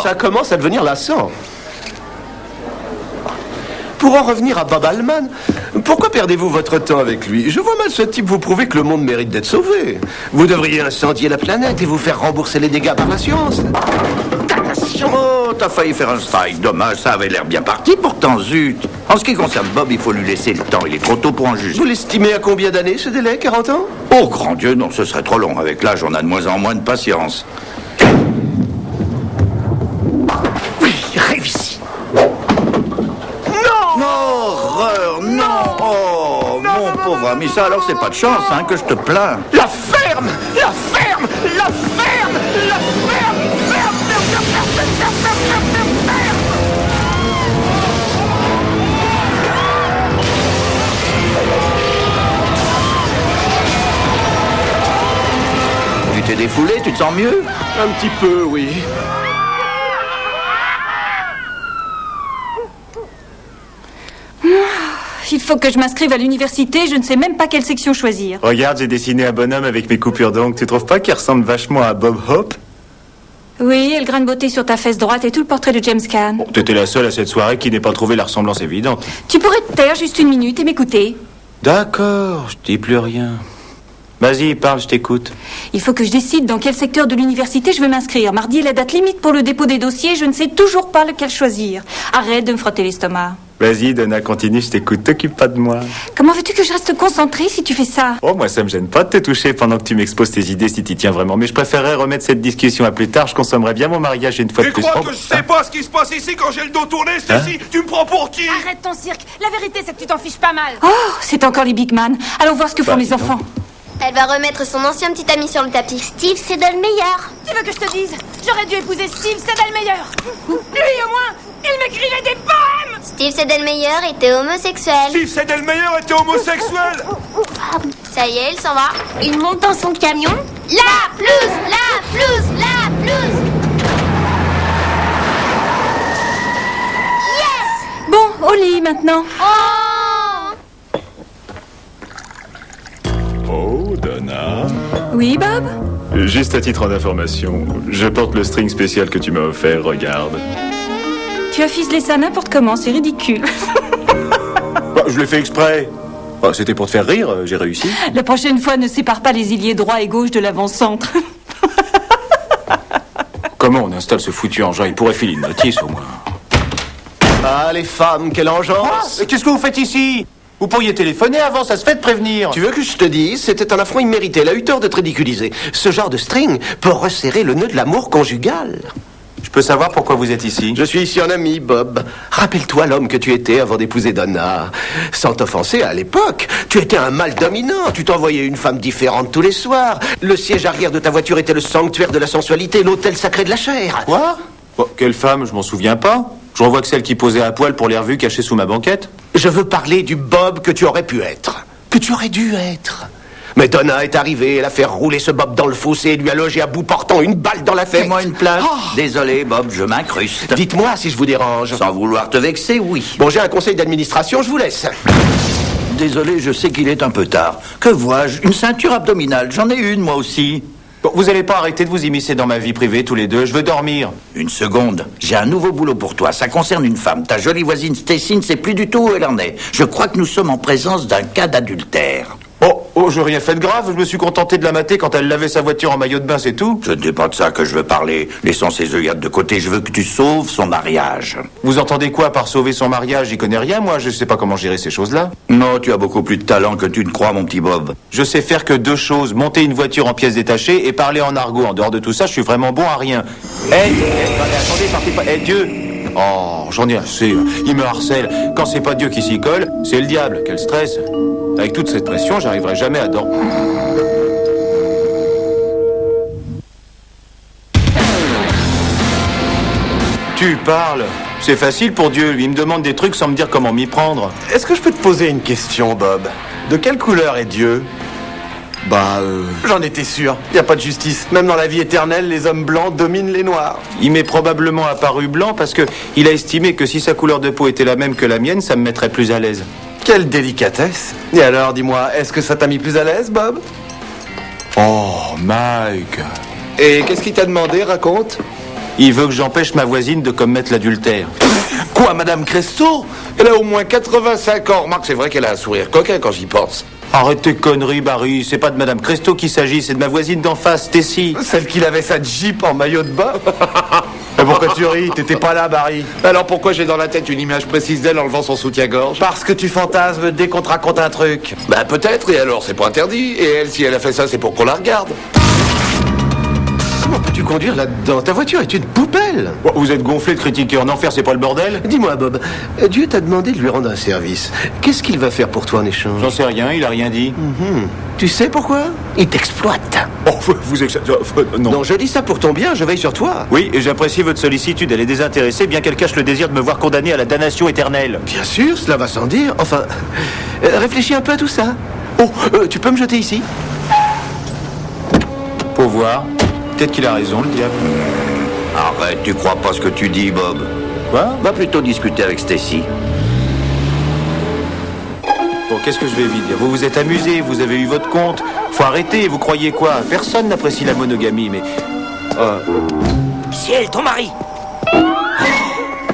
Ça commence à devenir lassant. Pour en revenir à Bob Allman, pourquoi perdez-vous votre temps avec lui? Je vois mal ce type vous prouver que le monde mérite d'être sauvé. Vous devriez incendier la planète et vous faire rembourser les dégâts par l'assurance. Oh, t'as failli faire un strike. Dommage, ça avait l'air bien parti pourtant, zut. En ce qui concerne Bob, il faut lui laisser le temps. Il est trop tôt pour en juger. Vous l'estimez à combien d'années, ce délai? 40 ans? Oh, grand Dieu, non, ce serait trop long. Avec l'âge, on a de moins en moins de patience. Oui, réussi. Horreur, non. Oh, mon pauvre ami, ça alors c'est pas de chance, hein, que je te plains. La ferme! La ferme! La ferme! La ferme! Tu t'es défoulé, tu te sens mieux? Un petit peu, oui. Il faut que je m'inscrive à l'université, je ne sais même pas quelle section choisir. Regarde, j'ai dessiné un bonhomme avec mes coupures d'ongles. Tu trouves pas qu'il ressemble vachement à Bob Hope? Oui, et le grain de beauté sur ta fesse droite et tout le portrait de James Caan. Bon, t'étais la seule à cette soirée qui n'ait pas trouvé la ressemblance évidente. Tu pourrais te taire juste une minute et m'écouter. D'accord, je dis plus rien. Vas-y, parle, je t'écoute. Il faut que je décide dans quel secteur de l'université je veux m'inscrire. Mardi est la date limite pour le dépôt des dossiers, je ne sais toujours pas lequel choisir. Arrête de me frotter l'estomac. Vas-y, Donna, continue, je t'écoute, t'occupe pas de moi. Comment veux-tu que je reste concentrée si tu fais ça? Oh, moi, ça me gêne pas de te toucher pendant que tu m'exposes tes idées si t'y tiens vraiment. Mais je préférerais remettre cette discussion à plus tard. Je consommerais bien mon mariage une fois de Tu plus. crois que je sais pas ce qui se passe ici quand j'ai le dos tourné, Stacy? Tu me prends pour qui? Arrête ton cirque. La vérité, c'est que tu t'en fiches pas mal. Oh, c'est encore les big man. Allons voir ce que font les enfants. Elle va remettre son ancien petit ami sur le tapis. Steve, c'est le meilleur. Tu veux que je te dise? J'aurais dû épouser Steve Sedlmeyer. Lui, au moins, il m'écrivait des poèmes. Steve Sedlmeyer était homosexuel. Steve Sedlmeyer était homosexuel. Ça y est, il s'en va. Il monte dans son camion. La blouse, la blouse, la blouse. Yes. Bon, au lit maintenant. Oh. Oh, Donna. Oui, Bob? Juste à titre d'information, je porte le string spécial que tu m'as offert, regarde. Tu as ficelé ça n'importe comment, c'est ridicule. Bah, je l'ai fait exprès. Bah, c'était pour te faire rire, j'ai réussi. La prochaine fois, ne sépare pas les ailiers droit et gauche de l'avant-centre. Comment on installe ce foutu engin? Il pourrait filer une notice au moins. Ah, les femmes, quelle engeance! Mais qu'est-ce que vous faites ici? Vous pourriez téléphoner avant, ça se fait de prévenir. Tu veux que je te dise? C'était un affront immérité. Elle a eu tort d'être ridiculisée. Ce genre de string peut resserrer le nœud de l'amour conjugal. Je peux savoir pourquoi vous êtes ici? Je suis ici en ami, Bob. Rappelle-toi l'homme que tu étais avant d'épouser Donna. Sans t'offenser, à l'époque, tu étais un mâle dominant. Tu t'envoyais une femme différente tous les soirs. Le siège arrière de ta voiture était le sanctuaire de la sensualité, l'hôtel sacré de la chair. Quoi? Bon, quelle femme? Je m'en souviens pas. Je revois que celle qui posait à poil pour les revues cachées sous ma banquette. Je veux parler du Bob que tu aurais pu être. Que tu aurais dû être. Mais Donna est arrivée, elle a fait rouler ce Bob dans le fossé et lui a logé à bout portant une balle dans la tête. Fais-moi une place. Oh. Désolé, Bob, je m'incruste. Dites-moi si je vous dérange. Sans vouloir te vexer, oui. Bon, j'ai un conseil d'administration, je vous laisse. Désolé, je sais qu'il est un peu tard. Que vois-je? Une ceinture abdominale, j'en ai une moi aussi. Bon, vous allez pas arrêter de vous immiscer dans ma vie privée tous les deux, je veux dormir. Une seconde, j'ai un nouveau boulot pour toi. Ça concerne une femme. Ta jolie voisine Stacy ne sait plus du tout où elle en est. Je crois que nous sommes en présence d'un cas d'adultère. Oh, j'ai rien fait de grave, je me suis contenté de la mater quand elle lavait sa voiture en maillot de bain, c'est tout. Ce n'est pas de ça que je veux parler. Laissons ces œillades de côté, je veux que tu sauves son mariage. Vous entendez quoi par sauver son mariage? J'y connais rien, moi, je sais pas comment gérer ces choses-là. Non, tu as beaucoup plus de talent que tu ne crois, mon petit Bob. Je sais faire que deux choses, monter une voiture en pièces détachées et parler en argot. En dehors de tout ça, je suis vraiment bon à rien. Attendez, partez pas. Dieu! Oh, j'en ai assez, il me harcèle. Quand c'est pas Dieu qui s'y colle, c'est le diable, quel stress. Avec toute cette pression, j'arriverai jamais à Tu parles? C'est facile pour Dieu, lui, il me demande des trucs sans me dire comment m'y prendre. Est-ce que je peux te poser une question, Bob? De quelle couleur est Dieu? J'en étais sûr. Y a pas de justice. Même dans la vie éternelle, les hommes blancs dominent les noirs. Il m'est probablement apparu blanc parce que il a estimé que si sa couleur de peau était la même que la mienne, ça me mettrait plus à l'aise. Quelle délicatesse. Et alors, dis-moi, est-ce que ça t'a mis plus à l'aise, Bob? Oh, Mike. Et qu'est-ce qu'il t'a demandé, raconte? Il veut que j'empêche ma voisine de commettre l'adultère. Quoi, Madame Cresto? Elle a au moins 85 ans. Remarque, c'est vrai qu'elle a un sourire coquin quand j'y pense. Arrête tes conneries, Barry. C'est pas de Madame Cresto qu'il s'agit, c'est de ma voisine d'en face, Stacy. Celle qui avait sa Jeep en maillot de bain. Mais pourquoi tu ris? T'étais pas là, Barry. Alors pourquoi j'ai dans la tête une image précise d'elle en levant son soutien-gorge? Parce que tu fantasmes dès qu'on te raconte un truc. Bah peut-être, et alors c'est pas interdit. Et elle, si elle a fait ça, c'est pour qu'on la regarde. Comment peux-tu conduire là-dedans? Ta voiture est une poubelle. Bon, vous êtes gonflé de critiquer en enfer, c'est pas le bordel? Dis-moi, Bob, Dieu t'a demandé de lui rendre un service. Qu'est-ce qu'il va faire pour toi en échange? J'en sais rien, il a rien dit. Tu sais pourquoi? Il t'exploite. Oh, vous exagérez. Non. Non, je dis ça pour ton bien, je veille sur toi. Oui, et j'apprécie votre sollicitude, elle est désintéressée, bien qu'elle cache le désir de me voir condamné à la damnation éternelle. Bien sûr, cela va sans dire. Enfin, réfléchis un peu à tout ça. Oh, tu peux me jeter ici? Faut voir. Peut-être qu'il a raison, le diable. Arrête, tu crois pas ce que tu dis, Bob. Quoi? Va plutôt discuter avec Stacy. Bon, qu'est-ce que je vais vite dire? Vous vous êtes amusé, vous avez eu votre compte. Faut arrêter, vous croyez quoi? Personne n'apprécie la monogamie, mais... Ciel, ton mari!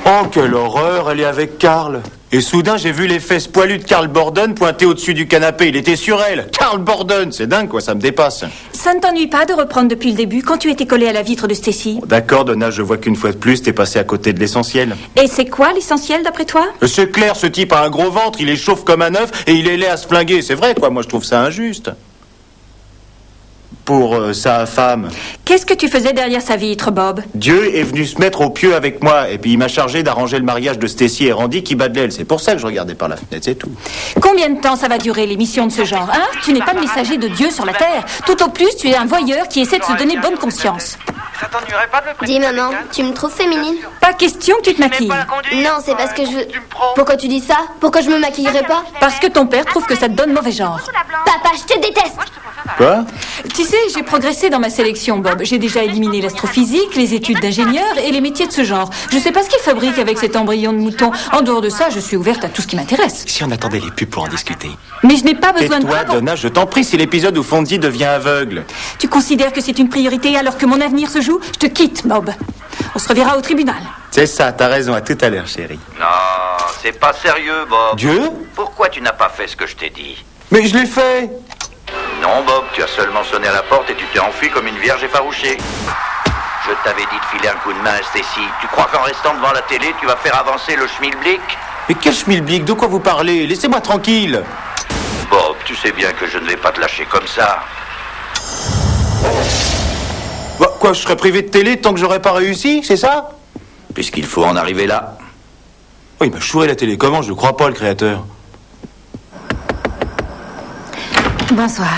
Oh, quelle horreur, elle est avec Karl. Et soudain, j'ai vu les fesses poilues de Karl Borden pointer au-dessus du canapé. Il était sur elle. Karl Borden, c'est dingue, quoi, ça me dépasse. Ça ne t'ennuie pas de reprendre depuis le début quand tu étais collé à la vitre de Stacy? D'accord, Donna, je vois qu'une fois de plus, t'es passé à côté de l'essentiel. Et c'est quoi l'essentiel d'après toi? C'est clair, ce type a un gros ventre, il est chauve comme un œuf et il est laid à se flinguer. C'est vrai, quoi, moi je trouve ça injuste. Pour sa femme. Qu'est-ce que tu faisais derrière sa vitre, Bob? Dieu est venu se mettre au pieu avec moi et puis il m'a chargé d'arranger le mariage de Stacy et Randy qui bat de l'aile. C'est pour ça que je regardais par la fenêtre, c'est tout. Combien de temps ça va durer, l'émission de ce genre, hein? Tu n'es pas le messager de Dieu sur la terre. Tout au plus, tu es un voyeur qui essaie de se donner bonne conscience. Ça t'ennuierait pas de le Dis maman, tu me trouves féminine? Pas question que tu te maquilles. Non, c'est parce que je veux... Pourquoi tu dis ça? Pourquoi je me maquillerais pas? Parce que ton père trouve que ça te donne mauvais genre. Papa, je te déteste! Quoi? Tu sais, j'ai progressé dans ma sélection, Bob. J'ai déjà éliminé l'astrophysique, les études d'ingénieur et les métiers de ce genre. Je sais pas ce qu'ils fabriquent avec cet embryon de mouton. En dehors de ça, je suis ouverte à tout ce qui m'intéresse. Si on attendait les pubs pour en discuter. Mais je n'ai pas besoin de toi, toi pour... Donna, je t'en prie, c'est l'épisode où Fonzie devient aveugle. Tu considères que c'est une priorité alors que mon avenir se joue? Je te quitte, Bob. On se reverra au tribunal. C'est ça, t'as raison, à tout à l'heure, chérie. Non, c'est pas sérieux, Bob. Dieu? Pourquoi tu n'as pas fait ce que je t'ai dit? Mais je l'ai fait! Non, Bob, tu as seulement sonné à la porte et tu t'es enfui comme une vierge effarouchée. Je t'avais dit de filer un coup de main à Stacy. Tu crois qu'en restant devant la télé, tu vas faire avancer le schmilblick? Mais quel schmilblick? De quoi vous parlez? Laissez-moi tranquille! Bob, tu sais bien que je ne vais pas te lâcher comme ça. Bah, quoi, je serais privé de télé tant que j'aurais pas réussi, c'est ça? Puisqu'il faut en arriver là. Oh, il m'a chouré la télécommande, je crois pas, le créateur. Bonsoir.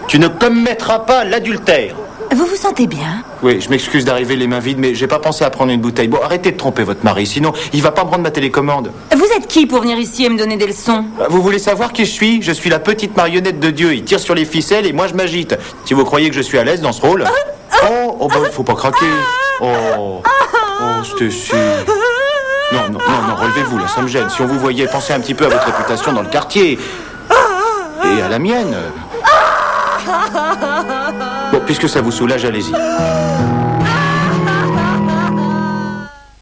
Tu ne commettras pas l'adultère. Vous vous sentez bien? Oui, je m'excuse d'arriver les mains vides, mais j'ai pas pensé à prendre une bouteille. Bon, arrêtez de tromper votre mari, sinon il va pas me prendre ma télécommande. Vous êtes qui pour venir ici et me donner des leçons? Vous voulez savoir qui je suis? Je suis la petite marionnette de Dieu. Il tire sur les ficelles et moi je m'agite. Si vous croyez que je suis à l'aise dans ce rôle... Oh, bah, faut pas craquer. Oh, Stacy. Non, relevez-vous, là, ça me gêne. Si on vous voyait, pensez un petit peu à votre réputation dans le quartier. Et à la mienne. Bon, puisque ça vous soulage, allez-y.